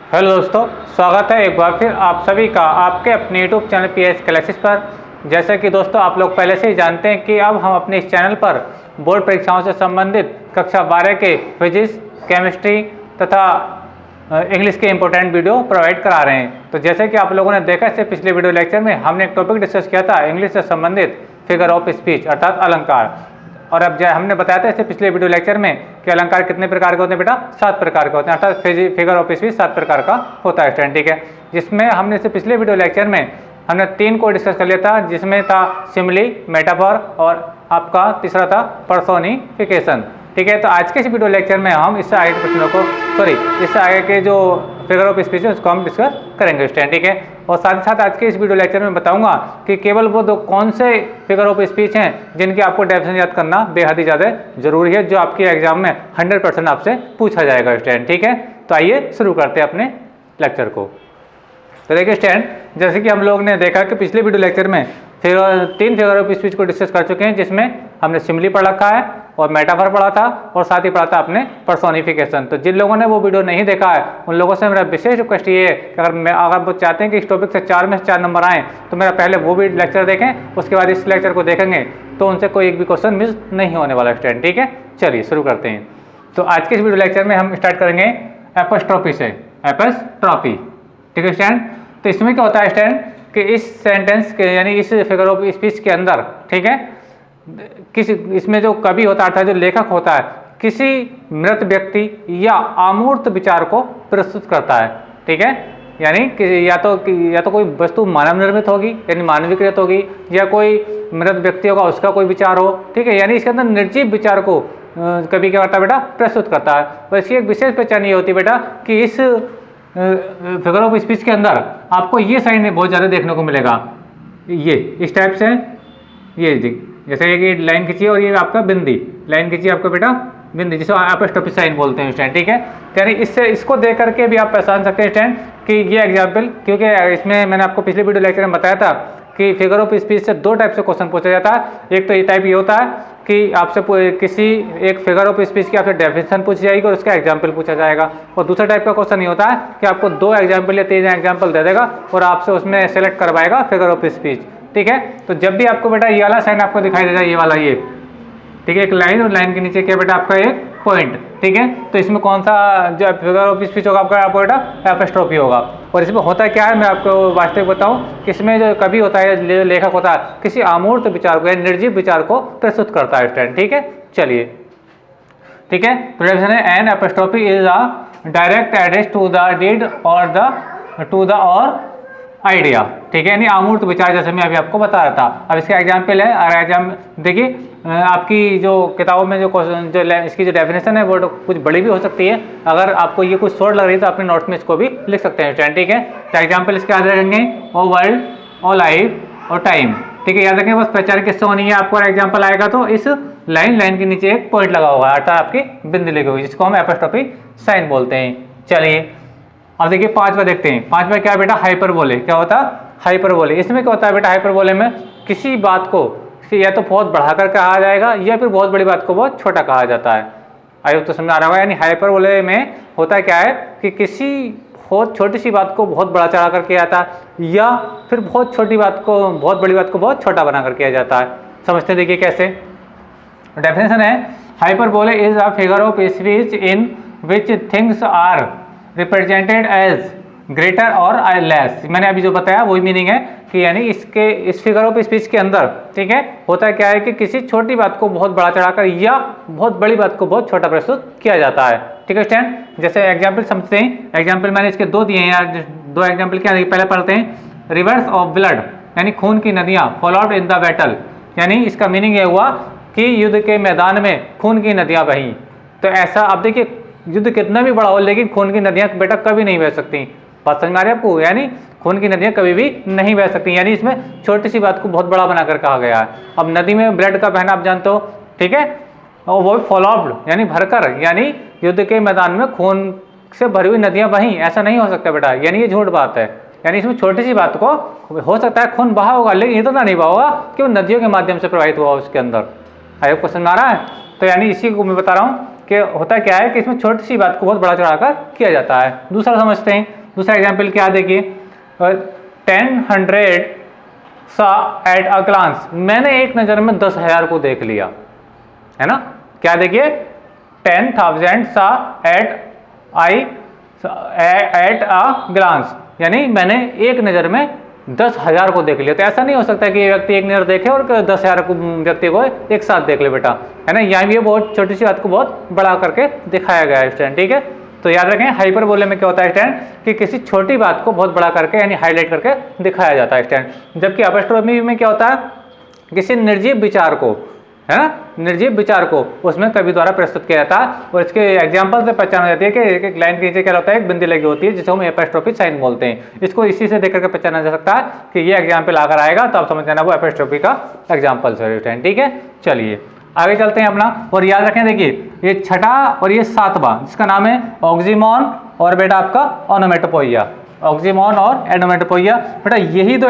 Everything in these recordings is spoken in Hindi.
हेलो दोस्तों, स्वागत है एक बार फिर आप सभी का आपके अपने यूट्यूब चैनल पीएस क्लासेस पर। जैसे कि दोस्तों आप लोग पहले से ही जानते हैं कि अब हम अपने इस चैनल पर बोर्ड परीक्षाओं से संबंधित कक्षा 12 के फिजिक्स, केमिस्ट्री तथा इंग्लिश के इंपॉर्टेंट वीडियो प्रोवाइड करा रहे हैं। तो जैसे कि आप लोगों ने देखा इससे पिछले वीडियो लेक्चर में हमने एक टॉपिक डिस्कस किया था इंग्लिश से संबंधित फिगर ऑफ स्पीच अर्थात अलंकार। और अब हमने बताया था इससे पिछले वीडियो लेक्चर में कि अलंकार कितने प्रकार के होते हैं बेटा, 7 प्रकार के होते हैं, अर्थात फिगर ऑफ स्पीच 7 प्रकार का होता है स्टूडेंट। ठीक है, जिसमें हमने इससे पिछले वीडियो लेक्चर में हमने 3 को डिस्कस कर लिया था, जिसमें था सिमिली, मेटाफर और आपका तीसरा था पर्सोनिफिकेशन। ठीक है, तो आज के इस वीडियो लेक्चर में हम इससे आगे के प्रश्नों को इससे आगे के जो फिगर ऑफ स्पीच है उसको हम डिस्कस करेंगे स्टूडेंट। ठीक है, और साथ ही साथ आज के इस वीडियो लेक्चर में बताऊंगा कि केवल वो दो कौन से फिगर ऑफ स्पीच हैं जिनकी आपको डेफिनेशन याद करना बेहद ही ज़्यादा जरूरी है, जो आपके एग्जाम में 100% आपसे पूछा जाएगा स्टूडेंट। ठीक है, तो आइए शुरू करते हैं अपने लेक्चर को। तो देखिए स्टूडेंट, जैसे कि हम लोग ने देखा कि पिछले वीडियो लेक्चर में 3 फिगर ऑफ स्पीच को डिस्कस कर चुके हैं, जिसमें हमने सिमिली पढ़ रखा है और मेटाफर पढ़ा था और साथ ही पढ़ा था आपने पर्सोनिफिकेशन। तो जिन लोगों ने वो वीडियो नहीं देखा है उन लोगों से मेरा विशेष रिक्वेस्ट ये है कि अगर वो चाहते हैं कि इस टॉपिक से 4 में से 4 नंबर आएँ तो मेरा पहले वो भी लेक्चर देखें, उसके बाद इस लेक्चर को देखेंगे तो उनसे कोई एक भी क्वेश्चन मिस नहीं होने वाला स्टूडेंट। ठीक है, चलिए शुरू करते हैं। तो आज के इस वीडियो लेक्चर में हम स्टार्ट करेंगे एपोस्ट्रोफी से। एपोस्ट्रोफी, ठीक है स्टूडेंट। तो इसमें क्या होता है स्टूडेंट कि इस सेंटेंस के यानी इस फिगर ऑफ स्पीच के अंदर, ठीक है, इसमें जो कवि होता है अर्थात जो लेखक होता है किसी मृत व्यक्ति या अमूर्त विचार को प्रस्तुत करता है। ठीक है, यानी कि या तो कोई वस्तु मानव निर्मित होगी यानी मानवीकृत होगी, या कोई मृत व्यक्ति होगा उसका कोई विचार हो। ठीक है, यानी इसके अंदर निर्जीव विचार को कवि क्या करता है बेटा, प्रस्तुत करता है। और इसकी एक विशेष पहचान ये होती है बेटा कि इस फिगर ऑफ स्पीच के अंदर आपको ये साइन बहुत ज़्यादा देखने को मिलेगा, ये इस टाइप से, ये जैसे कि लाइन खींचिए और ये आपका बिंदी, लाइन खींचिए आपका बेटा बिंदी, जिसे एपोस्ट्रोफी साइन बोलते हैं स्टूडेंट। ठीक है, यानी इसको देख करके भी आप पहचान सकते हैं स्टूडेंट कि ये एग्जाम्पल, क्योंकि इसमें मैंने आपको पिछले वीडियो लेक्चर में बताया था कि फिगर ऑफ स्पीच से 2 टाइप से क्वेश्चन पूछा जाता है। एक तो ये टाइप ये होता है कि आपसे किसी एक फिगर ऑफ स्पीच की आपसे डेफिनेशन पूछी जाएगी और उसका एग्जाम्पल पूछा जाएगा, और दूसरा टाइप का क्वेश्चन ये होता है कि आपको 2 एग्जाम्पल या 3 एग्जाम्पल दे देगा और आपसे उसमें सेलेक्ट करवाएगा फिगर ऑफ स्पीच। ठीक है, तो जब भी आपको बेटा ये वाला साइन आपको दिखाई देगा, ये वाला ये, ठीक है, एक लाइन और लाइन के नीचे क्या बेटा आपका एक पॉइंट। ठीक है, तो इसमें कौन सा जो फिगर ऑफ स्पीच होगा आपका बेटा, एपोस्ट्रोफी होगा। और इसमें होता क्या है मैं आपको वास्तविक बताऊं कि इसमें जो कवि होता है, लेखक होता है, किसी अमूर्त विचार को या निर्जीव विचार को प्रस्तुत करता है स्टूडेंट। ठीक है, चलिए, ठीक है, तो डेफिनेशन है an apostrophe is a direct address to the dead or to the or idea. ठीक है, यानी अमूर्त विचार, जैसे मैं अभी आपको बता रहा था। अब इसका एग्जाम्पल है, और एग्जाम्पल देखिए आपकी जो किताबों में जो इसकी जो डेफिनेशन है वो कुछ बड़ी भी हो सकती है। अगर आपको ये कुछ शॉर्ट लग रही है तो अपने नोट्स में इसको भी लिख सकते हैं स्टूडेंट। ठीक है, तो एग्जाम्पल इसके याद रखेंगे, ओ वर्ल्ड, ओ लाइफ और टाइम। ठीक है, याद रखेंगे, बस पहचान किससे होनी है आपको। एग्जाम्पल आएगा तो इस लाइन के नीचे एक पॉइंट लगा होगा अर्थात आपकी बिंदी लगी हुई, जिसको हम एपोस्ट्रोफी साइन बोलते हैं। चलिए अब देखिए 5वां देखते हैं। 5वां क्या है बेटा, हाइपरबोले। क्या होता है, हाइपरबोले। इसमें क्या होता है बेटा, हाइपरबोले में किसी बात को या तो बहुत बढ़ाकर कहा जाएगा या फिर बहुत बड़ी बात को बहुत छोटा कहा जाता है। आइए तो समझ आ रहा होगा। यानी हाइपरबोले में होता क्या है कि किसी बहुत छोटी सी बात को बहुत बड़ा चढ़ा कर किया जाता है, या फिर बहुत छोटी बात को, बहुत बड़ी बात को बहुत छोटा बनाकर किया जाता है। समझते हैं, देखिए कैसे। डेफिनेशन है, hyperbole is a figure of speech in which things are represented as greater or less. मैंने अभी जो बताया वही मीनिंग है कि यानी इस फिगर ऑफ स्पीच के अंदर, ठीक है, होता क्या है कि किसी छोटी बात को बहुत बड़ा चढ़ाकर या बहुत बड़ी बात को बहुत छोटा प्रस्तुत किया जाता है। ठीक है स्टूडेंट, जैसे एग्जाम्पल समझते हैं। एग्जाम्पल मैंने इसके 2 दिए हैं यार। 2 एग्जाम्पल क्या है, पहले पढ़ते हैं, रिवर्स ऑफ ब्लड यानी खून की नदियाँ, फॉलोड इन द बैटल। यानी इसका मीनिंग ये हुआ कि युद्ध के मैदान में खून की नदियाँ बहीं। तो ऐसा अब देखिए, युद्ध कितना भी बड़ा हो लेकिन खून की नदियाँ बेटा कभी नहीं बह सकती। बात समझ में आ रही है आपको, यानी खून की नदियाँ कभी भी नहीं बह सकती। यानी इसमें छोटी सी बात को बहुत बड़ा बनाकर कहा गया है। अब नदी में ब्लड का बहना आप जानते हो, ठीक है, और वो फॉलोड यानी भरकर, यानी युद्ध के मैदान में खून से भरी हुई नदियाँ बहीं, ऐसा नहीं हो सकता बेटा, यानी ये झूठ बात है। यानी इसमें छोटी सी बात को हो सकता है खून बहा होगा लेकिन इतना नहीं बहा होगा कि वो नदियों के माध्यम से प्रवाहित हुआ उसके अंदर। आई होप क्वेश्चन आ रहा है। तो यानी इसी को मैं बता रहा हूँ कि होता क्या है कि इसमें छोटी सी बात को बहुत बड़ा चढ़ाकर किया जाता है। दूसरा समझते हैं, दूसरा एग्जाम्पल क्या देखिए, 10,100 सा एट अ ग्लांस, मैंने एक नज़र में 10,000 को देख लिया, है ना। क्या देखिए, 10,000 सा एट अ ग्लांस, यानी मैंने एक नज़र में 10,000 को देख लिया। तो ऐसा नहीं हो सकता कि ये व्यक्ति एक नज़र देखे और 10,000 को व्यक्ति को एक साथ देख ले बेटा, है ना। यहाँ भी ये बहुत छोटी सी बात को बहुत बड़ा करके दिखाया गया है स्टूडेंट, ठीक है। तो याद रखें हाइपरबोले में क्या होता है स्टूडेंट कि किसी छोटी बात को बहुत बड़ा करके यानी हाईलाइट करके दिखाया जाता है स्टूडेंट। जबकि अपस्ट्रोफी में क्या होता है, किसी निर्जीव विचार को, है ना, निर्जीव विचार को उसमें कवि द्वारा प्रस्तुत किया जाता है। और इसके एग्जाम्पल से पहचान हो जाती है कि एक लाइन के नीचे क्या होता है, एक बिंदी लगी होती है जिसे हम एपोस्ट्रोफी साइन बोलते हैं। इसको इसी से देख करके पहचाना जा सकता है कि ये एग्जाम्पल अगर आएगा तो आप समझ जाना वो एपोस्ट्रोफी का एग्जाम्पल है, ठीक है। चलिए आगे चलते हैं अपना, और याद रखें देखिए ये छठा और ये सातवां जिसका नाम है ऑक्सीमोन और बेटा आपका ओनोमेटोपोइया, ऑक्सीमोन और एनोमेटोपोइया। बेटा यही दो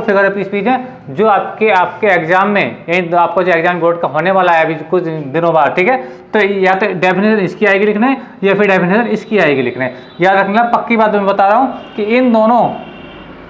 फिगर ऑफ स्पीच हैं जो आपके एग्जाम में, यही आपको जो एग्जाम बोर्ड का होने वाला है अभी कुछ दिनों बाद, ठीक है। तो या तो डेफिनेशन इसकी आएगी लिखने या फिर डेफिनेशन इसकी आएगी लिखने। याद रखना, पक्की बात मैं बता रहा हूँ कि इन दोनों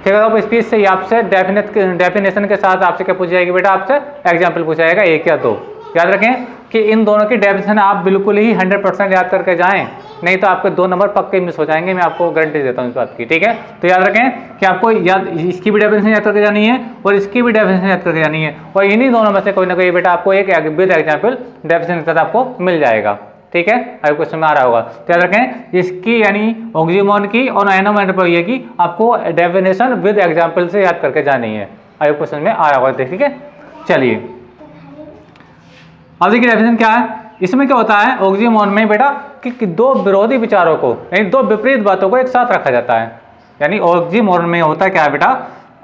फिगर ऑफ स्पीच से आपसे डेफिनेशन के साथ आपसे क्या पूछा जाएगी बेटा, आपसे एग्जाम्पल पूछा जाएगा एक या दो। याद रखें कि इन दोनों की डेफिनेशन आप बिल्कुल ही 100% याद करके जाएं, नहीं तो आपके 2 नंबर पक्के मिस हो जाएंगे, मैं आपको गारंटी देता हूं इस बात की, ठीक है। तो याद रखें कि आपको इसकी भी डेफिनेशन याद करके जानी है और इसकी भी डेफिनेशन याद करके जानी है, और इन्हीं दोनों में से कोई ना कोई बेटा आपको एक विद एग्जाम्पल डेफिनेशन के साथ आपको मिल जाएगा, ठीक है। आपको क्वेश्चन में आ रहा होगा। तो याद रखें इसकी यानी ऑक्सीमोन की और एनोमेटोपोइया की आपको डेफिनेशन विद एग्जाम्पल से याद करके जानी है। आपको क्वेश्चन में आ रहा होगा, ठीक है। चलिए अब देखिए डेफिनेशन क्या है, इसमें क्या होता है ऑक्सीमोन में बेटा कि दो विरोधी विचारों को यानी दो विपरीत बातों को एक साथ रखा जाता है। यानी ऑक्सीमोन में होता क्या है बेटा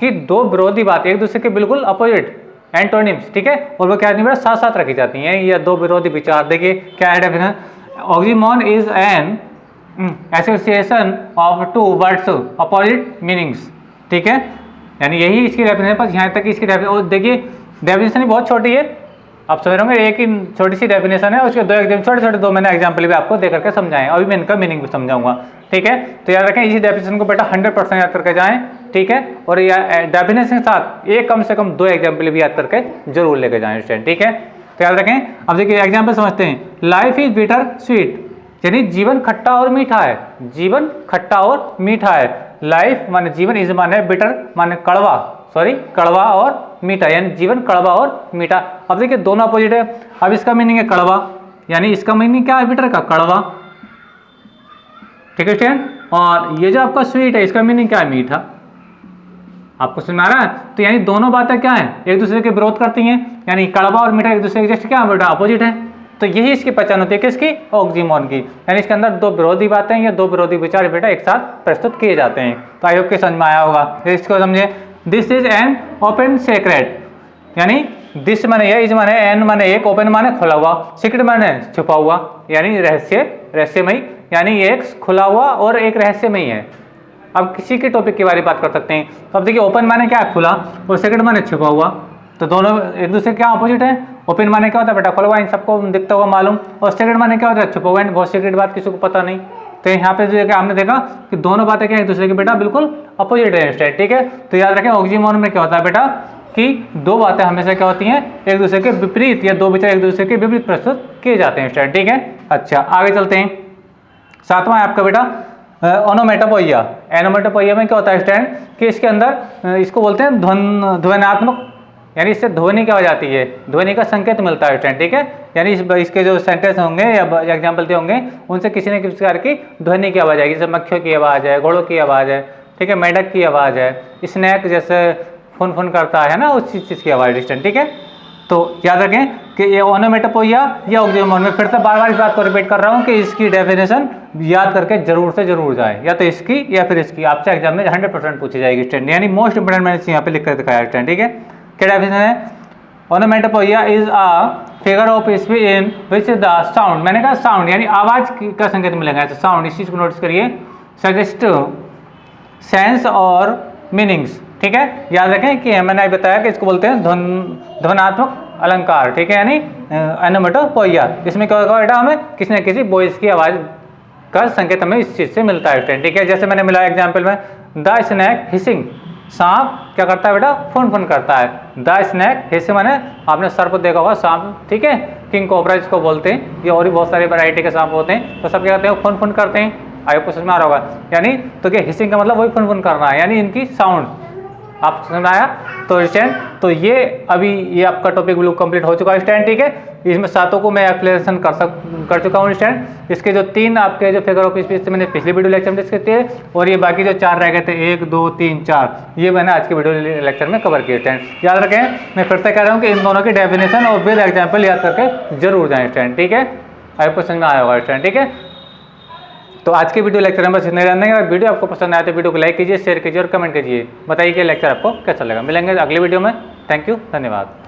कि दो विरोधी बातें एक दूसरे के बिल्कुल अपोजिट एंटोनिम्स, ठीक है, और वो क्या बेटा साथ साथ रखी जाती हैं, ये दो विरोधी विचार। देखिए क्या है definition, oxymoron is an association of two words opposite meanings, ठीक है। यानी यही इसकी डेफिनेशन पर, यहाँ तक इसकी डेफिनेशन देखिए, डेफिनेशन ही बहुत छोटी है, आप समझ रहे होंगे, एक ही छोटी सी डेफिनेशन है, उसके दो एकदम छोटे दो मैंने एग्जाम्पल भी आपको दे करके समझाएं, अभी मैं इनका मीनिंग भी समझाऊंगा, ठीक है। तो याद रखें इसी डेफिनेशन को बेटा 100% याद करके जाएं, ठीक है, और डेफिनेशन के साथ एक कम से कम 2 एग्जाम्पल भी याद करके जरूर लेके जाएं स्टूडेंट, ठीक है। तो याद रखें, अब देखिए एग्जाम्पल समझते हैं। लाइफ इज बिटर स्वीट, यानी जीवन खट्टा और मीठा है, जीवन खट्टा और मीठा है। लाइफ माने जीवन, इज माने बिटर माने कड़वा, कड़वा और मीठा, यानी जीवन कड़वा और मीठा। अब देखिए दोनों अपोजिट है। अब इसका मीनिंग है कड़वा, यानी इसका मीनिंग क्या है बिटर का, कड़वा, ठीक है स्टूडेंट। और ये जो आपका स्वीट है इसका मीनिंग क्या है, मीठा। आपको समझ आ रहा है। तो यानी दोनों बातें क्या है, एक दूसरे के विरोध करती हैं, यानी कड़वा और मीठा एक दूसरे के जस्ट क्या है बेटा, अपोजिट है। तो यही इसकी पहचान होती है किसकी, ऑक्सीमोन की, यानी इसके अंदर दो विरोधी बातें या दो विरोधी विचार बेटा एक साथ प्रस्तुत किए जाते हैं। तो आई होप के समझ में आया होगा, इसको समझे। This is an open secret, यानी दिस माने ये, इज माने एन माने एक, ओपन माने खुला हुआ, सीक्रेट माने छुपा हुआ, यानी रहस्यमयी, यानी एक खुला हुआ और एक रहस्यमयी है। अब किसी के टॉपिक के बारे में बात कर सकते हैं। तो अब देखिए ओपन माने क्या है, खुला, और सीक्रेट माने छुपा हुआ, तो दोनों एक दूसरे क्या अपोजिट है। ओपन माने क्या होता है बेटा, खुला हुआ, इन सबको दिखता हुआ मालूम, और सीक्रेट माने क्या होता है, छुपा हुआ, बहुत सीक्रेट बात किसी को पता नहीं। तो यहाँ पे जो हमने देखा कि दोनों बातें क्या एक दूसरे के बेटा बिल्कुल अपोजिट है, ठीक है। तो याद रखें ऑक्सीमोन में क्या होता है बेटा कि दो बातें हमेशा क्या होती हैं, एक दूसरे के विपरीत या दो विचार एक दूसरे के विपरीत प्रस्तुत किए जाते हैं स्टूडेंट, ठीक है। अच्छा आगे चलते हैं। सातवां है आपका बेटा ओनोमेटोपोइया। एनोमेटोपोइया में क्या होता है स्टूडेंट कि इसके अंदर इसको बोलते हैं ध्वन्यात्मक, यानी इससे ध्वनि क्या हो जाती है, ध्वनि का संकेत मिलता है स्टूडेंट, ठीक है। यानी इसके जो सेंटेंस होंगे या एग्जाम्पल होंगे उनसे किसी न किसी प्रकार की ध्वनि की आवाज़ आएगी, जैसे मक्खियों की आवाज़ है, घोड़ों की आवाज़ है, ठीक है, मेढक की आवाज़ है, स्नैक जैसे फुन करता है ना, उस चीज़ की आवाज़ स्टूडेंट, ठीक है। तो याद रखें कि ये ओनोमेटोपोइया या ऑक्सीमोन में फिर से बार इस बात को रिपीट कर रहा हूँ कि इसकी डेफिनेशन याद करके जरूर से जरूर जाए, या तो इसकी या फिर इसकी, आपसे एग्जाम में 100% पूछी जाएगी स्टूडेंट, यानी मोस्ट इंपोर्टेंट मैंने यहाँ पे लिख कर दिखाया स्टूडेंट, ठीक है। क्या डेफिनेशन है, ओनोमेटोपोइया is a figure of speech in which the sound, मैंने कहा साउंड यानी आवाज का संकेत मिलेगा, ऐसे साउंड, इस चीज को नोटिस करिए, सजेस्ट सेंस और मीनिंग्स, ठीक है। याद रखें कि मैंने बताया कि इसको बोलते हैं ध्वनात्मक अलंकार, ठीक है, यानी ओनोमेटोपोइया। इसमें क्या होगा बेटा, हमें किसी न किसी वॉइस की आवाज का संकेत हमें इस चीज़ से मिलता है स्टूडेंट, ठीक है। जैसे मैंने मिला एग्जाम्पल में, द स्नैक हिसिंग, सांप क्या करता है बेटा, फुन फुन करता है। द स्नैक हिसिंग माने आपने सर्प देखा होगा सांप, ठीक है, किंग कोबरा जिसको बोलते हैं, ये और भी बहुत सारी वैरायटी के सांप होते हैं, तो सब क्या करते हैं, फुन फुन करते हैं। आगे कुछ समझ में आ रहा होगा, यानी तो क्या हिसिंग का मतलब वही फुन फुन करना है, यानी इनकी साउंड आप समझ आया। तो स्टूडेंट, तो ये अभी ये आपका टॉपिक बिल्कुल कंप्लीट हो चुका है स्टूडेंट, ठीक है। इसमें सातों को मैं एक्सप्लेनेशन कर चुका हूँ स्टूडेंट। इसके जो 3 आपके जो फिगर ऑफ स्पीच थे मैंने पिछले वीडियो लेक्चर में डिस्कस किए, और ये बाकी जो 4 रह गए थे 1 2 3 4, ये मैंने आज के वीडियो लेक्चर में कवर किए स्टूडेंट। याद रखें, मैं फिर से कह रहा हूँ कि इन दोनों की डेफिनेशन और विद एग्जाम्पल याद करके जरूर जाएँ स्टूडेंट, ठीक है। आपको समझ में आया होगा स्टूडेंट, ठीक है। तो आज के वीडियो लेक्चर में बस इतने जानने, अगर वीडियो आपको पसंद आया तो वीडियो को लाइक कीजिए, शेयर कीजिए और कमेंट कीजिए, बताइए कि लेक्चर आपको कैसा लगा। मिलेंगे अगले वीडियो में। थैंक यू, धन्यवाद।